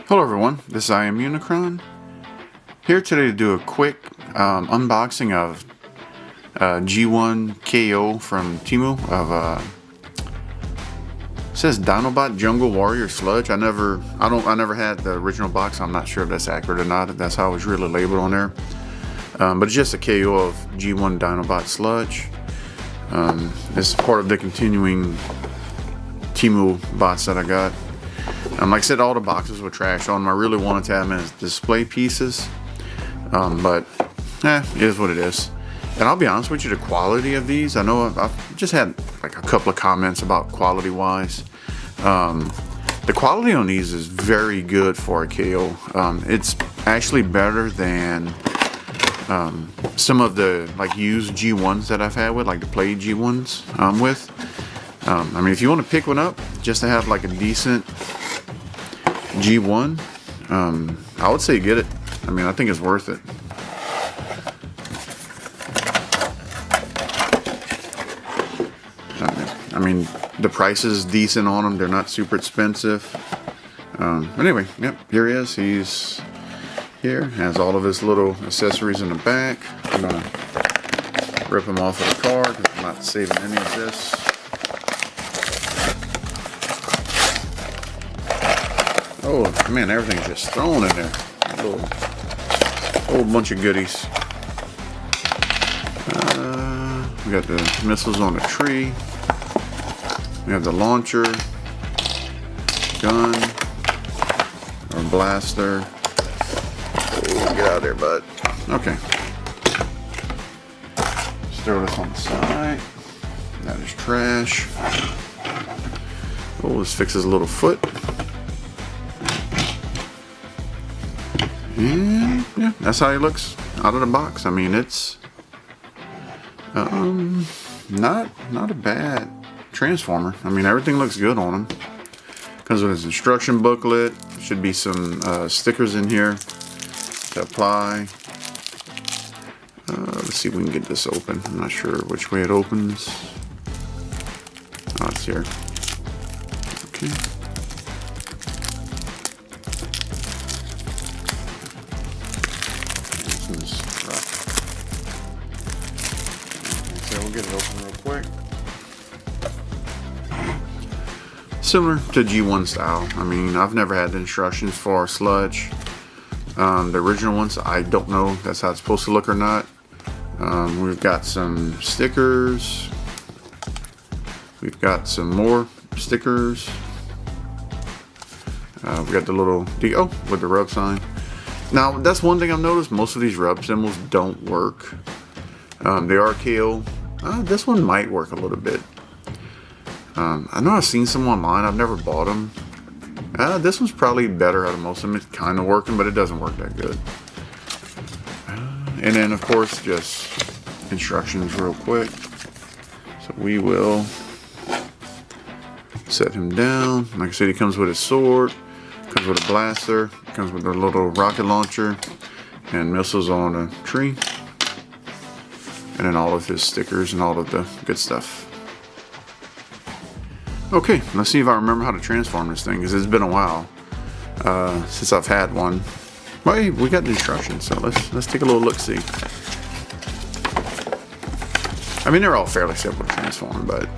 Hello everyone, this is I Am Unicron, here today to do a quick unboxing of G1 K.O. from Temu of it says Dinobot Jungle Warrior Sludge. I never had the original box. I'm not sure if that's accurate or not. That's how it was really labeled on there. But it's just a KO of G1 Dinobot Sludge. It's part of the continuing Temu bots that I got. Like I said, all the boxes were trashed on them. I really wanted to have them as display pieces, but it is what it is. And I'll be honest with you, the quality of these, I know I've just had like a couple of comments about quality wise. The quality on these is very good for a KO. It's actually better than some of the like used G1s that I've had with, like the Play G1s with. I mean, if you want to pick one up just to have like a decent G1, I would say get it. I mean, I think it's worth it. I mean, the price is decent on them. They're not super expensive. But anyway, yep, here he is. He's here. Has all of his little accessories in the back. I'm gonna rip them off of the car because I'm not saving any of this. Oh man, everything's just thrown in there. A whole bunch of goodies. We got the missiles on the tree. We have the launcher, gun, or blaster. Oh, get out of there, bud. Okay. Just throw this on the side. That is trash. Oh, this fixes a little foot. And yeah, that's how he looks out of the box. I mean, it's not a bad Transformer. I mean, everything looks good on him. Comes with his instruction booklet. Should be some stickers in here to apply. Let's see if we can get this open. I'm not sure which way it opens. Oh, it's here. Okay. So we'll get it open real quick. Similar to G1 style. I mean, I've never had the instructions for Sludge. The original ones, I don't know if that's how it's supposed to look or not. We've got some stickers. We've got some more stickers. We got the little DO with the rub sign. Now, that's one thing I've noticed. Most of these rub symbols don't work. They are KO. This one might work a little bit. I know I've seen some online. I've never bought them. This one's probably better out of most of them. It's kind of working, but it doesn't work that good. And then, of course, just instructions real quick. So we will set him down. Like I said, he comes with his sword, comes with a blaster, comes with a little rocket launcher, and missiles on a tree. And then all of his stickers and all of the good stuff. Okay, let's see if I remember how to transform this thing, because it's been a while since I've had one. Well, hey, we got the instructions, so let's take a little look-see. I mean, they're all fairly simple to transform, but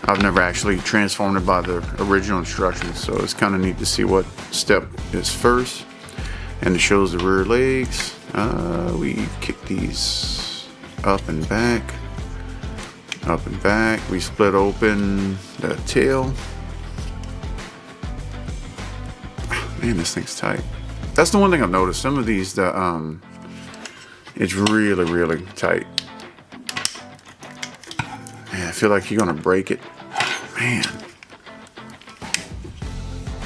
I've never actually transformed it by the original instructions, so it's kind of neat to see what step is first. And it shows the rear legs. We kick these up and back. Up and back. We split open the tail. Man, this thing's tight. That's the one thing I've noticed. Some of these, it's really tight. Man, I feel like you're gonna break it. Man.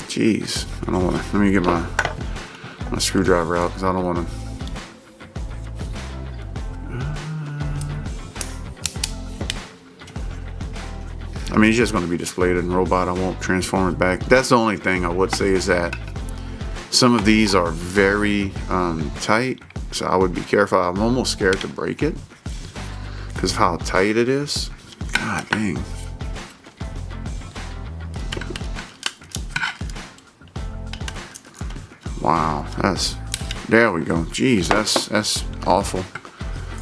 Jeez. I don't wanna. Let me get my screwdriver out because I don't wanna. I mean, it's just going to be displayed in robot. I won't transform it back. That's the only thing I would say is that some of these are very tight, so I would be careful. I'm almost scared to break it because of how tight it is. God dang. Wow, there we go. Jeez, that's awful.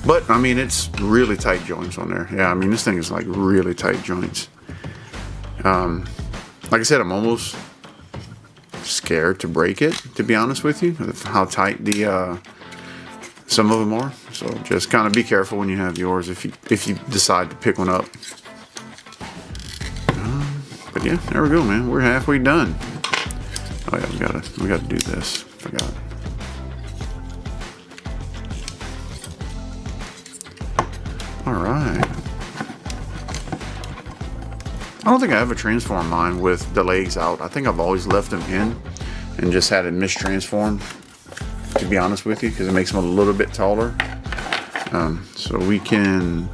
But I mean, it's really tight joints on there. Yeah, I mean, this thing is like really tight joints. Like I said, I'm almost scared to break it, to be honest with you, of how tight the some of them are. So just kind of be careful when you have yours if you decide to pick one up. But yeah, there we go, man. We're halfway done. Oh yeah, we gotta do this. Forgot. All right. I don't think I ever transformed mine with the legs out. I think I've always left them in and just had it mistransformed, to be honest with you, because it makes them a little bit taller. So we can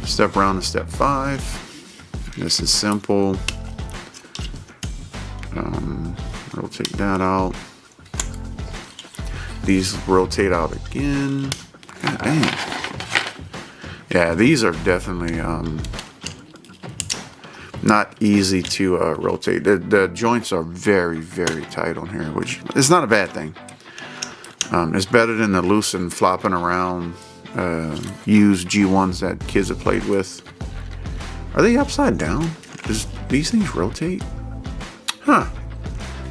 step around to step 5. This is simple. Rotate that out. These rotate out again. God dang. Yeah, these are definitely not easy to rotate. The joints are very, very tight on here, which is not a bad thing. It's better than the loose and flopping around used G1s that kids have played with. Are they upside down? Does these things rotate? Huh.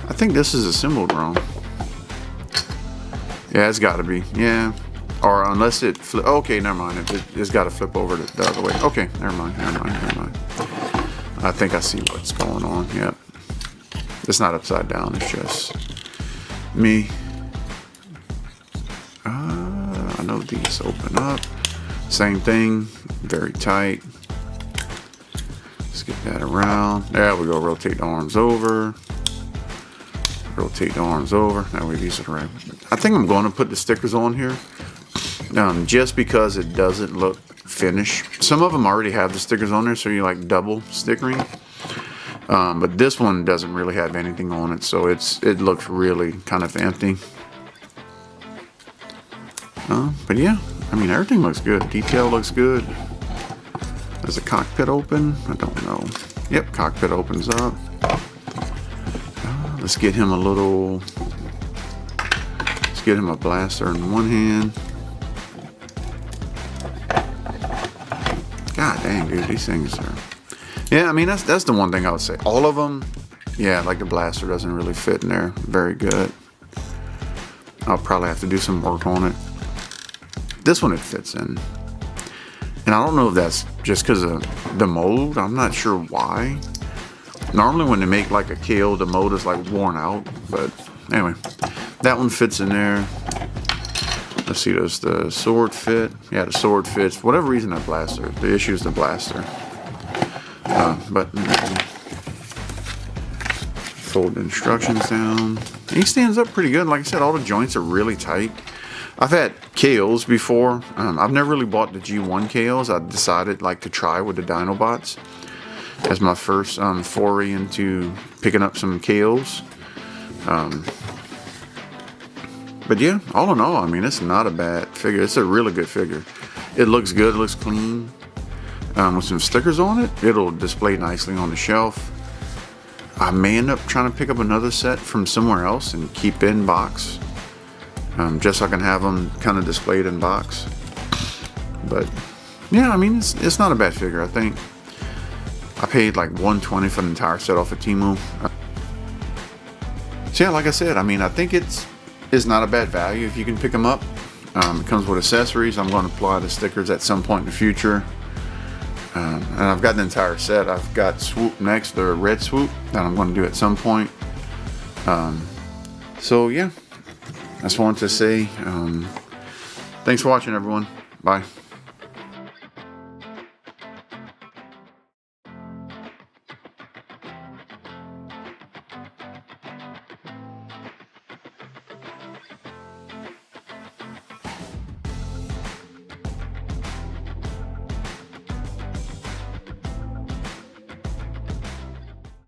I think this is assembled wrong. Yeah, it's got to be. Yeah. Or unless it flip. Okay, never mind. It's got to flip over the other way. Okay, never mind. I think I see what's going on. Yep. It's not upside down. It's just me. I know these open up. Same thing. Very tight. Let's get that around. There we go. Rotate the arms over. Rotate the arms over. That way these are right. I think I'm going to put the stickers on here. Just because it doesn't look finished. Some of them already have the stickers on there, so you're like double stickering. But this one doesn't really have anything on it, so it looks really kind of empty. But yeah, I mean, everything looks good. Detail looks good. Does the cockpit open? I don't know. Yep, cockpit opens up. Let's get him let's get him a blaster in one hand. God dang, dude, these things are... Yeah, I mean, that's the one thing I would say. All of them, yeah, like the blaster doesn't really fit in there very good. I'll probably have to do some work on it. This one, it fits in. And I don't know if that's just because of the mold. I'm not sure why. Normally when they make like a KO, the mold is like worn out. But anyway, that one fits in there. Let's see, does the sword fit? Yeah, the sword fits. For whatever reason, that blaster. The issue is the blaster. But fold the instructions down. He stands up pretty good. Like I said, all the joints are really tight. I've had KOs before. I've never really bought the G1 KOs. I decided like to try with the Dinobots as my first foray into picking up some KOs. But yeah, all in all, I mean, it's not a bad figure. It's a really good figure. It looks good. It looks clean. With some stickers on it, it'll display nicely on the shelf. I may end up trying to pick up another set from somewhere else and keep in box. Just so I can have them kind of displayed in box. But yeah, I mean, it's not a bad figure. I think I paid like $120 for the entire set off of Temu. So yeah, like I said, I mean, I think it's not a bad value if you can pick them up. It comes with accessories. I'm going to apply the stickers at some point in the future. And I've got the entire set. I've got Swoop next, the red Swoop, that I'm going to do at some point. So yeah, I just wanted to say thanks for watching, everyone. Bye.